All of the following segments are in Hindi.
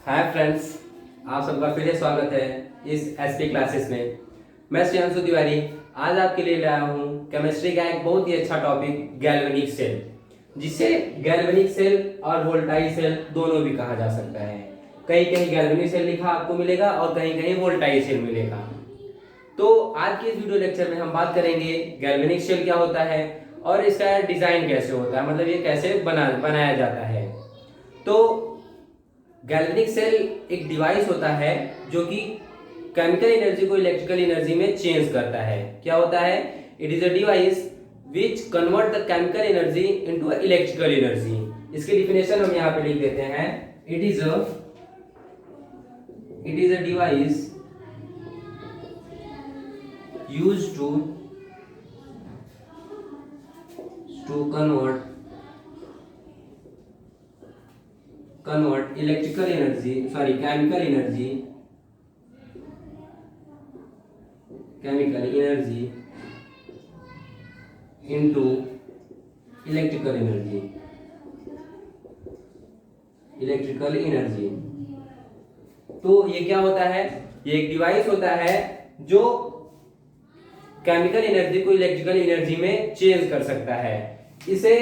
हाय फ्रेंड्स, आप सबका फिर से स्वागत है इस एसपी क्लासेस में। मैं श्रेयांशु तिवारी आज आपके लिए लाया हूँ केमिस्ट्री का एक बहुत ही अच्छा टॉपिक गैल्वेनिक सेल, जिसे गैल्वेनिक सेल और वोल्टाइक सेल दोनों भी कहा जा सकता है। कहीं कहीं गैल्वेनिक सेल लिखा आपको मिलेगा और कहीं कहीं वोल्टाइक सेल मिलेगा। तो आज के इस वीडियो लेक्चर में हम बात करेंगे गैल्वेनिक सेल क्या होता है और इसका डिजाइन कैसे होता है, मतलब ये कैसे बनाया जाता है। तो गैल्वेनिक सेल एक डिवाइस होता है जो कि केमिकल एनर्जी को इलेक्ट्रिकल एनर्जी में चेंज करता है। क्या होता है? It is a device which convert the chemical energy into electrical energy. इसकी डिफिनेशन हम यहाँ पे लिख देते हैं। It is a device used to convert chemical energy into electrical energy। तो ये क्या होता है? ये एक डिवाइस होता है जो केमिकल एनर्जी को इलेक्ट्रिकल एनर्जी में चेंज कर सकता है। इसे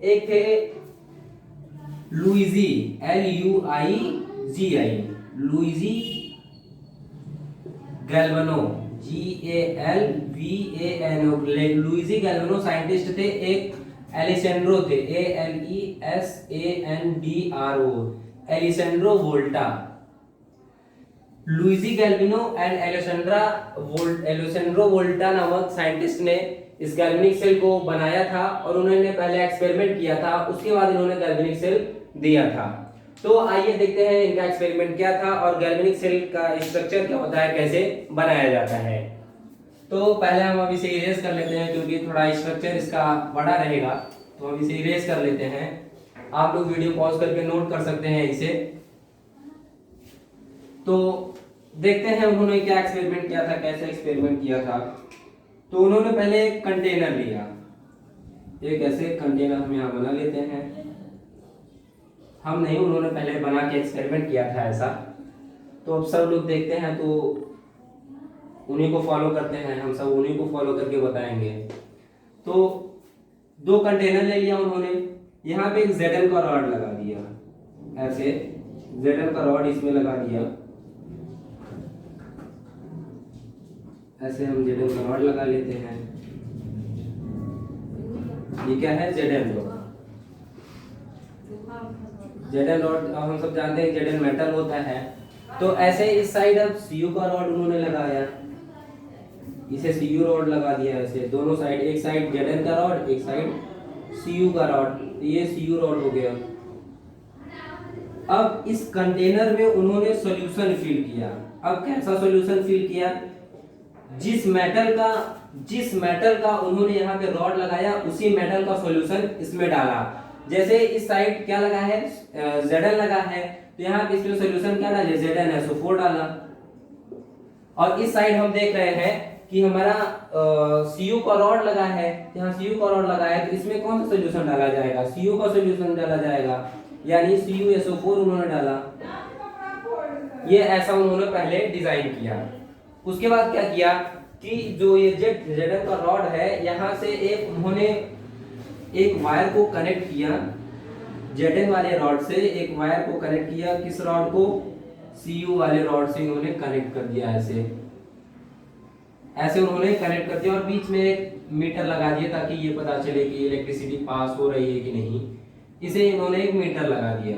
एक थे Luigi LUIGI Luigi गैल्वानो GALVANO। Luigi गैल्वानो scientist थे। एक एलेसेंड्रो थे ALESANDRO Alessandro वोल्टा। Luigi गैल्वानो and Alessandro वोल्टा नामक साइंटिस्ट ने इस गैल्वेनिक सेल को बनाया था और उन्होंने पहले एक्सपेरिमेंट किया था, उसके बाद इन्होंने गैल्वेनिक सेल दिया था। तो आइए देखते हैं इनका एक्सपेरिमेंट क्या था और गैल्वेनिक सेल का स्ट्रक्चर क्या होता है, कैसे बनाया जाता है। तो पहले हम अब इसे इरेज कर लेते हैं क्योंकि थोड़ा स्ट्रक्चर इसका बड़ा रहेगा, तो हम इसे इरेज कर लेते हैं। आप लोग वीडियो पॉज करके नोट कर सकते हैं इसे। तो देखते हैं उन्होंने क्या एक्सपेरिमेंट किया था, कैसे एक्सपेरिमेंट किया था। तो उन्होंने पहले एक कंटेनर लिया, एक ऐसे कंटेनर हम यहाँ बना लेते हैं। हम नहीं, उन्होंने पहले बना के एक्सपेरिमेंट किया था ऐसा। तो अब सब लोग देखते हैं, तो उन्हीं को फॉलो करते हैं, हम सब उन्हीं को फॉलो करके बताएंगे। तो 2 कंटेनर ले लिया उन्होंने। यहाँ पे एक ZN का रॉड लगा दिया, ऐसे ZN का रॉड इसमें लगा दिया। ऐसे हम ZN का रॉड लगा लेते हैं। ये क्या है? ZN rod. ZN रॉड हम सब जानते हैं ZN मेटल होता है। तो ऐसे इस साइड अब CU का रॉड उन्होंने लगाया, इसे CU रॉड लगा दिया। ऐसे दोनों साइड, एक साइड ZN का रॉड, एक साइड CU का रॉड। ये CU रॉड हो गया। अब इस कंटेनर में उन्होंने सॉल्यूशन फिल किया। अब कैसा सॉल्यूशन फिल किया? जिस मेटल का उन्होंने यहाँ पे रॉड लगाया, उसी मेटल का सॉल्यूशन इसमें डाला। जैसे इस साइड क्या लगा है? ZN लगा है, तो यहाँ पे इसमें सॉल्यूशन क्या डाले? ZnSO4 डाला। और इस साइड हम देख रहे हैं कि हमारा CU का रॉड लगा है, यहाँ CU का रॉड लगा है, तो इसमें कौन सा सॉल्यूशन डाला जाएगा? CU का सॉल्यूशन डाला जाएगा, यानी CuSO4 उन्होंने डाला। ये ऐसा उन्होंने पहले डिजाइन किया। उसके बाद क्या किया कि जो ये ZN का रॉड है, यहाँ से उन्होंने एक वायर को कनेक्ट किया। ZN वाले रॉड से एक वायर को कनेक्ट किया। किस रॉड को? CU वाले रॉड से इन्होंने कनेक्ट कर दिया। ऐसे उन्होंने कनेक्ट कर दिया और बीच में एक मीटर लगा दिया ताकि ये पता चले कि इलेक्ट्रिसिटी पास हो रही है कि नहीं। इसे इन्होंने एक मीटर लगा दिया।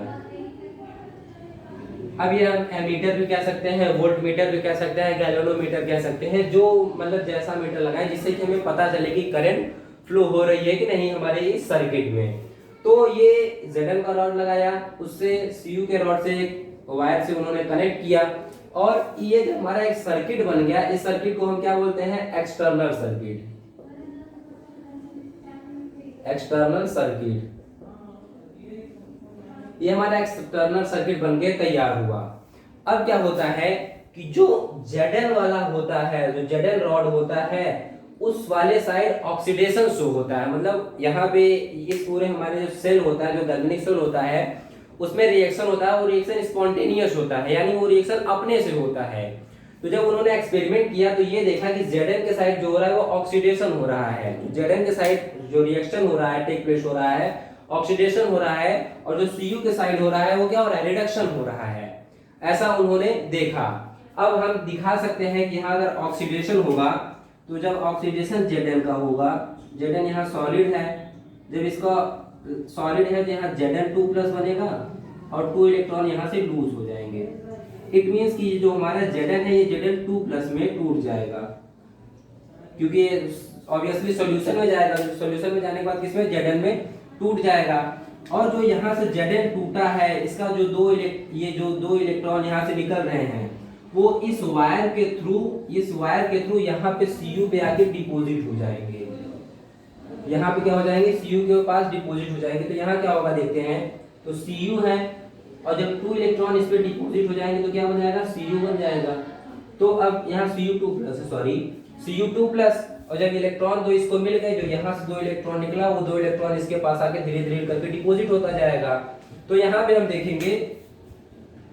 अब ये एमीटर भी कह सकते हैं, वोल्ट मीटर भी कह सकते हैं, गैल्वेनोमीटर कह सकते हैं, जो मतलब जैसा मीटर लगाएं जिससे कि हमें पता चले कि करंट फ्लो हो रही है कि नहीं हमारे इस सर्किट में। तो ये ZN का रॉड लगाया, उससे CU के रॉड से एक वायर से उन्होंने कनेक्ट किया और ये जो हमारा एक सर्किट बन गया, इस सर्किट को हम क्या बोलते हैं? External circuit. ये हमारा एक्सटर्नल सर्किट बन के तैयार हुआ। अब क्या होता है कि जो ZN वाला होता है, जो ZN रॉड होता है, उस वाले साइड ऑक्सीडेशन शो होता है। मतलब यहाँ पे इस पूरे हमारे जो सेल होता है, जो गैल्वेनिक सेल होता है, उसमें रिएक्शन होता है, वो रिएक्शन स्पॉन्टेनियस होता है, यानी वो रिएक्शन अपने से होता है। तो जब उन्होंने एक्सपेरिमेंट किया तो ये देखा कि Zn के साइड जो हो रहा है वो ऑक्सीडेशन हो रहा है। Zn के साइड जो रिएक्शन हो रहा है, टेक प्लेस हो रहा है, ऑक्सीडेशन हो रहा है, और जो Cu के साइड हो रहा है वो क्या हो रहा है, रिडक्शन हो रहा है। ऐसा उन्होंने देखा। अब हम दिखा सकते हैं कि यहाँ अगर ऑक्सीडेशन होगा तो जब ऑक्सीडेशन Zn का होगा, Zn यहाँ सॉलिड है, जब इसका सॉलिड है तो यहाँ Zn2+ बनेगा और 2 इलेक्ट्रॉन यहाँ से लूज हो जाएंगे। इट मीन्स कि जो हमारा Zn है ये Zn2+ में टूट जाएगा, क्योंकि ऑब्वियसली सॉल्यूशन में जाएगा, सॉल्यूशन में जाने के बाद किसमें, Zn में टूट जाएगा। और जो यहाँ से Zn टूटा है, इसका जो दो इलेक्ट्रॉन यहाँ से निकल रहे हैं वो इस वायर के थ्रू यहाँ पे Cu पे आके डिपॉजिट हो जाएंगे। यहाँ पे क्या हो जाएंगे, Cu के पास डिपॉजिट हो जाएंगे। तो यहाँ क्या होगा देखते हैं, तो Cu है और जब 2 इलेक्ट्रॉन इस पे डिपॉजिट हो जाएंगे तो क्या बन जाएगा, Cu बन जाएगा। तो अब यहाँ Cu2+, और जब इलेक्ट्रॉन दो इसको मिल गए, जो यहाँ से 2 इलेक्ट्रॉन निकला वो 2 इलेक्ट्रॉन इसके पास आके धीरे धीरे करके डिपॉजिट होता जाएगा। तो यहाँ पे हम देखेंगे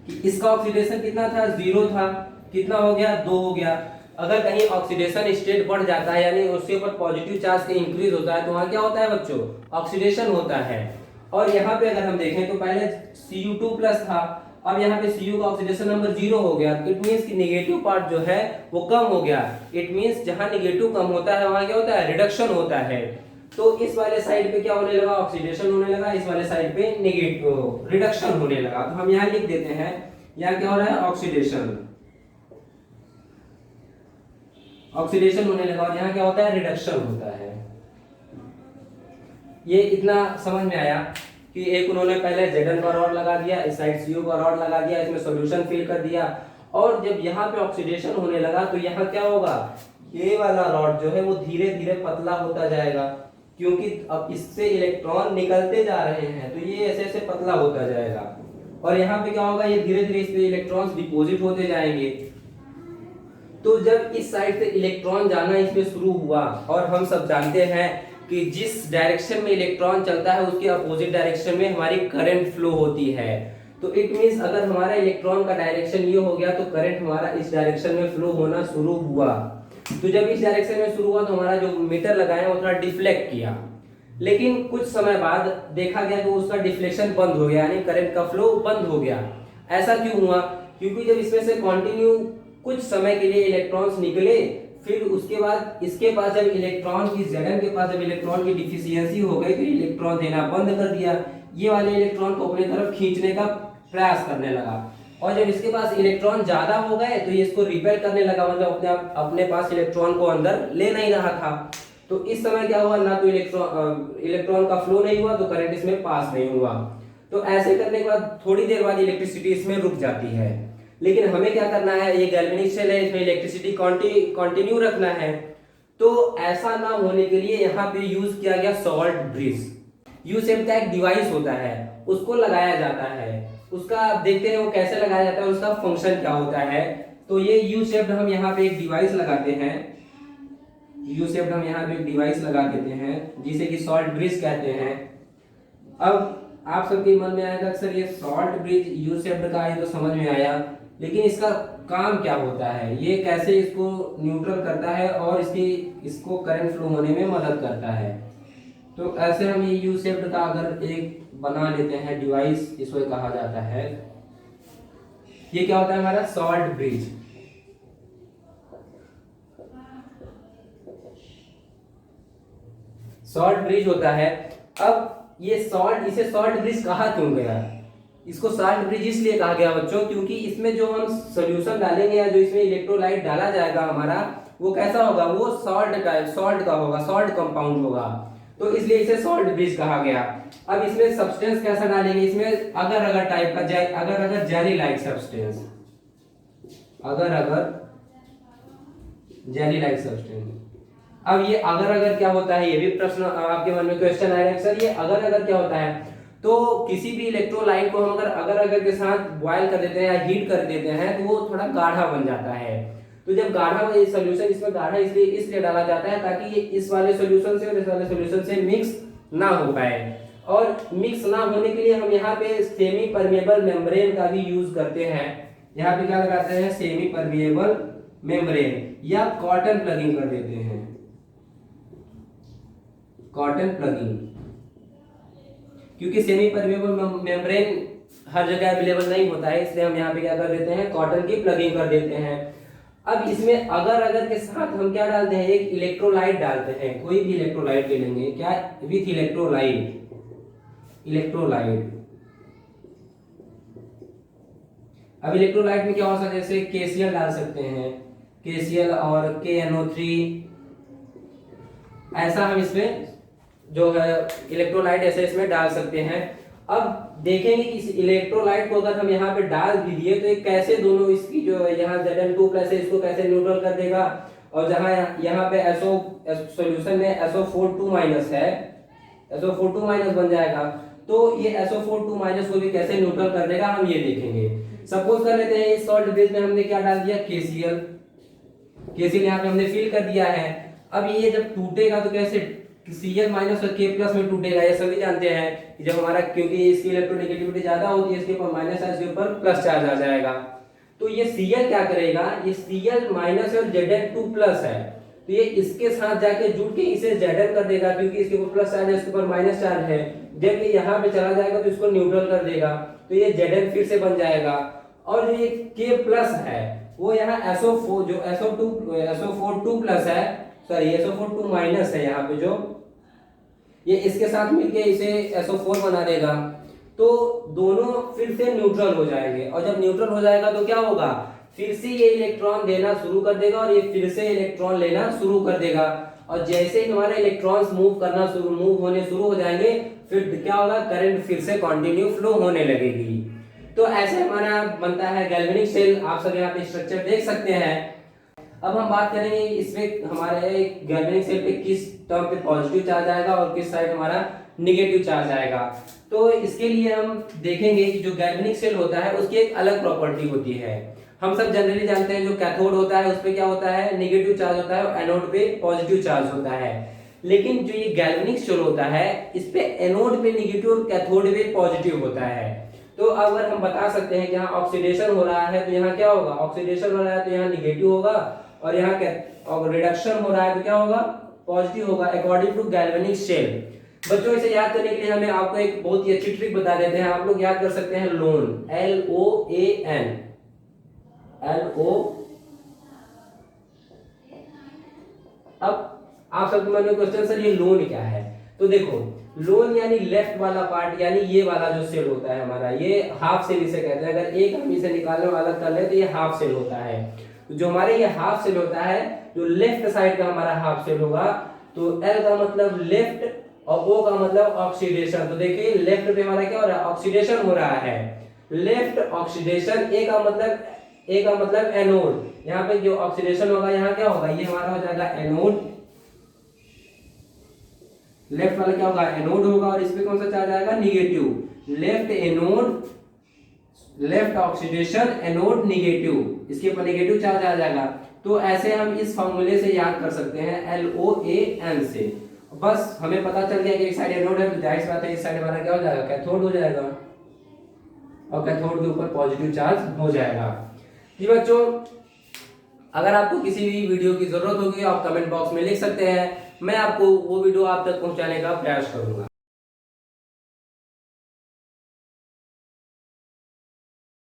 कि इसका ऑक्सीडेशन कितना था, 0 था, कितना हो गया, 2 हो गया। अगर कहीं ऑक्सीडेशन स्टेट बढ़ जाता है, यानी उसके ऊपर पॉजिटिव चार्ज का इंक्रीज होता है, तो वहाँ क्या होता है बच्चों, ऑक्सीडेशन होता है। और यहाँ पे अगर हम देखें तो पहले Cu2+ था, अब यहाँ पे Cu का ऑक्सीडेशन नंबर 0 हो गया। इट मीन्स कि नेगेटिव पार्ट जो है वो कम हो गया। इट मीन्स जहाँ नेगेटिव कम होता है वहाँ क्या होता है, रिडक्शन होता है। तो इस वाले साइड पे क्या होने लगा, ऑक्सीडेशन होने लगा, इस वाले साइड पे नेगेटिव रिडक्शन होने लगा। तो हम यहाँ लिख देते हैं, यहाँ क्या हो रहा है, ऑक्सीडेशन होने लगा, और यहाँ क्या होता है, रिडक्शन होता है। ये इतना समझ में आया कि एक उन्होंने पहले Zn का रॉड लगा दिया, इस साइड Cu का रॉड लगा दिया, इसमें सॉल्यूशन फिल कर दिया, और जब यहाँ पे ऑक्सीडेशन होने लगा तो यहाँ क्या होगा, ये वाला रॉड जो है वो धीरे धीरे पतला होता जाएगा, क्योंकि अब इससे इलेक्ट्रॉन निकलते जा रहे हैं, तो ये ऐसे ऐसे पतला होता जाएगा। और यहाँ पे क्या होगा, ये धीरे धीरे इस पे इलेक्ट्रॉन्स डिपॉजिट होते जाएंगे। तो जब इस साइड से इलेक्ट्रॉन जाना इसमें शुरू हुआ, और हम सब जानते हैं कि जिस डायरेक्शन में इलेक्ट्रॉन चलता है उसके अपोजिट डायरेक्शन में हमारी करंट फ्लो होती है। तो इट मींस अगर हमारा इलेक्ट्रॉन का डायरेक्शन ये हो गया तो करंट हमारा इस डायरेक्शन में फ्लो होना शुरू हुआ। तो जब इस डायरेक्शन में शुरू हुआ तो हमारा जो मीटर लगाया वो थोड़ा डिफ्लेक्ट किया, लेकिन कुछ समय बाद देखा गया कि उसका डिफ्लेक्शन बंद हो गया, यानी करंट का फ्लो बंद हो गया। ऐसा क्यों हुआ, क्योंकि जब इसमें से कंटिन्यू कुछ समय के लिए इलेक्ट्रॉन्स निकले, फिर उसके बाद इसके पास जब इलेक्ट्रॉन की Zn के पास जब इलेक्ट्रॉन की डिफिशियंसी हो गई तो इलेक्ट्रॉन देना बंद कर दिया, ये वाले इलेक्ट्रॉन को अपनी तरफ खींचने का प्रयास करने लगा। और जब इसके पास इलेक्ट्रॉन ज्यादा हो गए तो ये इसको रिपेल करने लगा, मतलब अपने पास इलेक्ट्रॉन को अंदर ले नहीं रहा था। तो इस समय क्या हुआ, ना तो इलेक्ट्रॉन का फ्लो नहीं हुआ, तो करंट इसमें पास नहीं हुआ। तो ऐसे करने के बाद थोड़ी देर बाद इलेक्ट्रिसिटी इसमें रुक जाती है। लेकिन हमें क्या करना है, ये गैल्वेनिक सेल है, इसमें इलेक्ट्रिसिटी कंटिन्यू रखना है। तो ऐसा ना होने के लिए यहाँ पे यूज किया गया सॉल्ट ब्रिज। यू शेप का एक डिवाइस होता है, उसको लगाया जाता है। उसका आप देखते हैं वो कैसे लगाया जाता है, उसका फंक्शन क्या होता है। तो ये यू शेप हम यहाँ पे एक डिवाइस लगाते हैं, यू शेप हम यहाँ पे एक डिवाइस लगा देते हैं जिसे कि सॉल्ट ब्रिज कहते हैं। अब आप सबके मन में आएगा सर ये सॉल्ट ब्रिज यू शेप का है, तो समझ में आया, लेकिन इसका काम क्या होता है, ये कैसे इसको न्यूट्रल करता है और इसको करंट फ्लो होने में मदद करता है। तो ऐसे हम ये यू शेप का अगर एक बना लेते हैं डिवाइस, इसको कहा जाता है, ये क्या होता है हमारा सॉल्ट ब्रिज। सॉल्ट ब्रिज होता है। अब ये इसे सॉल्ट ब्रिज कहा क्यों गया, इसको सॉल्ट ब्रिज इसलिए कहा गया बच्चों क्योंकि इसमें जो हम सॉल्यूशन डालेंगे या जो इसमें इलेक्ट्रोलाइट डाला जाएगा हमारा, वो कैसा होगा, वो सॉल्ट का होगा, सॉल्ट कंपाउंड होगा, तो इसलिए इसे सॉल्ट ब्रिज कहा गया। अब इसमें सब्सटेंस कैसा डालेंगे, इसमें अगर टाइप का अगर जेली लाइक सब्सटेंस, अगर जेली लाइक सब्सटेंस। अब ये अगर क्या होता है, ये भी प्रश्न आपके मन में क्वेश्चन आएगा सर ये अगर क्या होता है। तो किसी भी इलेक्ट्रोलाइट को हम अगर के साथ बॉयल कर देते हैं या हीट कर देते हैं तो वो थोड़ा गाढ़ा बन जाता है। तो जब गाढ़ा सॉल्यूशन इसमें गाढ़ा इसलिए डाला जाता है ताकि ये इस वाले सॉल्यूशन से और इस वाले सॉल्यूशन से मिक्स ना हो पाए। और मिक्स ना होने के लिए हम यहाँ पे सेमी परमेबल मेम्ब्रेन का भी यूज करते हैं। यहाँ पे क्या लगाते हैं, सेमी परमेबल मेम्ब्रेन या कॉटन प्लगिंग कर देते हैं, कॉटन प्लगिंग, क्योंकि सेमी परमेबल मेम्ब्रेन हर जगह अवेलेबल नहीं होता है, इसलिए हम यहाँ पे क्या कर देते हैं, कॉटन की प्लगिंग कर देते हैं। अब इसमें अगर के साथ हम क्या डालते हैं, एक इलेक्ट्रोलाइट डालते हैं, कोई भी इलेक्ट्रोलाइट ले लेंगे, क्या, विथ इलेक्ट्रोलाइट, इलेक्ट्रोलाइट। अब इलेक्ट्रोलाइट में क्या हो सकता है, जैसे KCl डाल सकते हैं, KCl और KNO3, ऐसा हम इसमें जो है इलेक्ट्रोलाइट ऐसे इसमें डाल सकते हैं। अब देखेंगे कि इस इलेक्ट्रोलाइट को अगर हम यहाँ पे डाल भी दिए तो ये कैसे दोनों इसकी जो है यहाँ Zn2+ है इसको कैसे न्यूट्रल कर देगा, और जहाँ यहाँ पे सॉल्यूशन में SO4 2- है, SO4 2- बन जाएगा, तो ये SO4 2- को भी कैसे न्यूट्रल कर देगा हम ये देखेंगे। सपोज कर लेते हैं इस सॉल्ट बेस में हमने क्या डाल दिया, KCl यहाँ पे हमने फिल कर दिया है। अब ये जब टूटेगा तो कैसे, Cl- और K+ में टूटेगा, ये सभी जानते हैं कि जब हमारा, क्योंकि इसकी इलेक्ट्रोनेगेटिविटी ज्यादा होती है, इसके ऊपर माइनस है, इसके ऊपर प्लस चार्ज आ जाएगा। तो ये Cl क्या करेगा, ये Cl- और Zn2+ है, तो ये इसके साथ जाके जुड़ के इसे Zn कर देगा, क्योंकि इसके ऊपर प्लस चार्ज है, इसके ऊपर माइनस चार्ज है। जब ये यहाँ पे चला जाएगा तो इसको न्यूट्रल कर देगा, तो ये Zn फिर से बन जाएगा। और जो ये K+ है वो यहाँ SO4 जो SO4 2+ है, सॉरी SO4 2- है यहाँ पे, जो ये इसके साथ मिलके इसे SO4 बना देगा, तो दोनों फिर से न्यूट्रल हो जाएंगे। और जब न्यूट्रल हो जाएगा तो क्या होगा, फिर से ये इलेक्ट्रॉन देना शुरू कर देगा और ये फिर से इलेक्ट्रॉन लेना शुरू कर देगा। और जैसे ही हमारे इलेक्ट्रॉन्स मूव होने शुरू हो जाएंगे, फिर क्या होगा, करंट फिर से कंटिन्यू फ्लो होने लगेगी। तो ऐसे हमारा बनता है गैल्वेनिक सेल। आप सब यहाँ पे स्ट्रक्चर देख सकते हैं। अब हम बात करेंगे इसमें हमारे गैल्वेनिक सेल पे किस टर्म पे पॉजिटिव चार्ज आएगा और किस साइड हमारा निगेटिव चार्ज आएगा। तो इसके लिए हम देखेंगे कि जो गैल्वेनिक सेल होता है उसकी एक अलग प्रॉपर्टी होती है। हम सब जनरली जानते हैं जो कैथोड होता है उस पे क्या होता है, नेगेटिव चार्ज होता है, और एनोड पे पॉजिटिव चार्ज होता है। लेकिन जो ये गैल्वेनिक सेल होता है इस पे एनोड पे नेगेटिव और कैथोड पे पॉजिटिव होता है। तो अगर हम बता सकते हैं कि यहाँ ऑक्सीडेशन हो रहा है तो यहाँ क्या होगा, ऑक्सीडेशन हो रहा है तो यहाँ निगेटिव होगा, और यहाँ रिडक्शन हो रहा है तो क्या होगा, पॉजिटिव होगा, अकॉर्डिंग टू गैल्वेनिक सेल। बच्चों इसे याद करने के लिए हमें आपको एक बहुत ही अच्छी ट्रिक बता देते हैं। आप लोग याद कर सकते हैं लोन, LOAN, अब आप सबके मन में क्वेश्चन, सर ये लोन क्या है। तो देखो, लोन यानी लेफ्ट वाला पार्ट, यानी ये वाला जो सेल होता है हमारा, ये हाफ सेल इसे कहते हैं। अगर एक हम इसे निकालने वाला कर ले तो ये हाफ सेल होता है। तो जो हमारे ये हाफ सेल होता है, जो लेफ्ट साइड का हमारा हाफ सेल होगा, तो L का मतलब लेफ्ट और O का मतलब ऑक्सीडेशन। तो देखिए लेफ्ट पे हमारा क्या हो रहा है, ऑक्सीडेशन हो रहा है, लेफ्ट ऑक्सीडेशन। A का मतलब एनोड, यहाँ पे जो ऑक्सीडेशन होगा यहाँ क्या होगा, ये हमारा हो जाएगा एनोड। लेफ्ट वाला क्या होगा, एनोड होगा, और इस पे कौन सा चार्ज आएगा, negative. Left anode, left oxidation, anode negative, इसके ऊपर निगेटिव चार्ज आ जाएगा। तो ऐसे हम इस फॉर्मूले से याद कर सकते हैं, LOAN से। बस हमें पता चल गया कि एक साइड एनोड है तो जाहिर सी बात है इस साइड हमारा क्या हो जाएगा, कैथोड हो जाएगा, और कैथोड के ऊपर पॉजिटिव चार्ज हो जाएगा। जी बच्चों, अगर आपको किसी भी वीडियो की जरूरत होगी आप कमेंट बॉक्स में लिख सकते हैं, मैं आपको वो वीडियो आप तक पहुंचाने का प्रयास करूंगा।